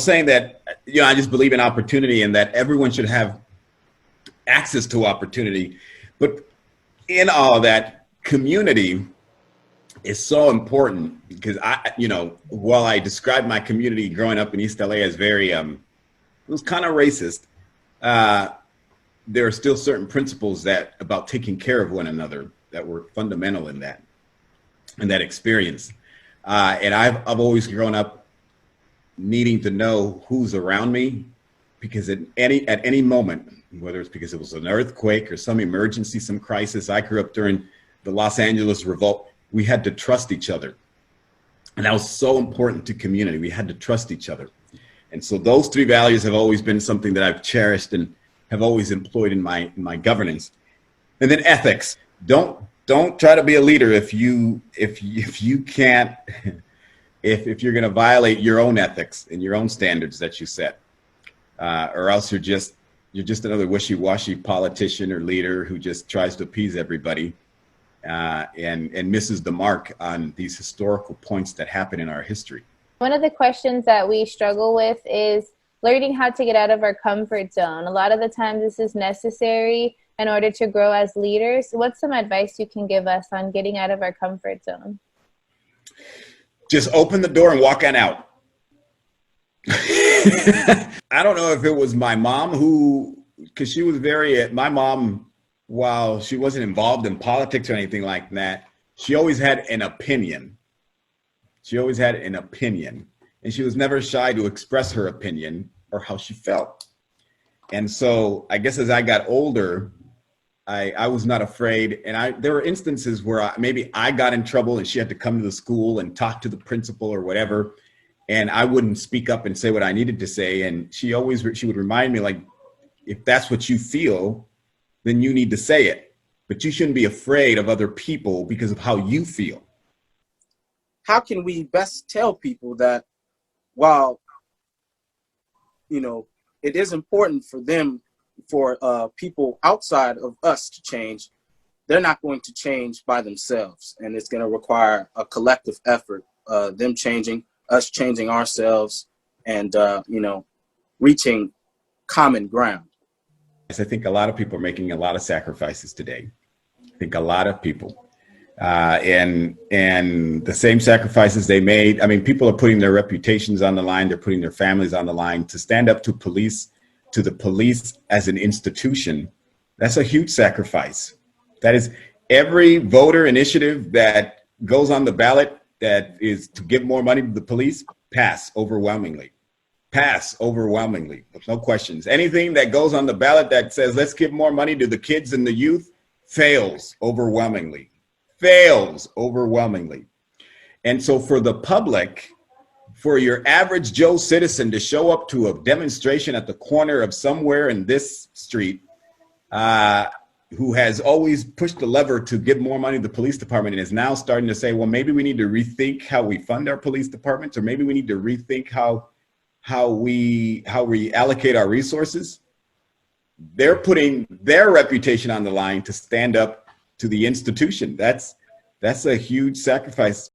saying that, I just believe in opportunity and that everyone should have access to opportunity. But in all of that, community is so important because while I described my community growing up in East LA as very, it was kind of racist. There are still certain principles about taking care of one another that were fundamental in that experience. And I've always grown up needing to know who's around me, because at any moment, whether it's because it was an earthquake or some emergency, some crisis, I grew up during the Los Angeles revolt, we had to trust each other. And that was so important to community. We had to trust each other. And so those three values have always been something that I've cherished and have always employed in my governance. And then ethics. Don't try to be a leader if you can't, if you're going to violate your own ethics and your own standards that you set, or else you're just another wishy-washy politician or leader who just tries to appease everybody, and misses the mark on these historical points that happen in our history. One of the questions that we struggle with is learning how to get out of our comfort zone. A lot of the times this is necessary in order to grow as leaders. What's some advice you can give us on getting out of our comfort zone? Just open the door and walk on out. I don't know if it was my mom because she was my mom, while she wasn't involved in politics or anything like that, she always had an opinion. And she was never shy to express her opinion or how she felt. And so I guess as I got older, I was not afraid. And there were instances where maybe I got in trouble and she had to come to the school and talk to the principal or whatever. And I wouldn't speak up and say what I needed to say. And she would remind me, like, if that's what you feel, then you need to say it. But you shouldn't be afraid of other people because of how you feel. How can we best tell people that while, it is important for people outside of us to change, they're not going to change by themselves. And it's going to require a collective effort, them changing, us changing ourselves, and, reaching common ground. I think a lot of people are making a lot of sacrifices today. I think a lot of people. And the same sacrifices they made, people are putting their reputations on the line, they're putting their families on the line to stand up to the police as an institution. That's a huge sacrifice. That is, every voter initiative that goes on the ballot that is to give more money to the police, pass overwhelmingly, with no questions. Anything that goes on the ballot that says, let's give more money to the kids and the youth, fails overwhelmingly. And so for the public, for your average Joe citizen to show up to a demonstration at the corner of somewhere in this street, who has always pushed the lever to give more money to the police department and is now starting to say, well, maybe we need to rethink how we fund our police departments, or maybe we need to rethink how we allocate our resources. They're putting their reputation on the line to stand up to the institution. That's a huge sacrifice.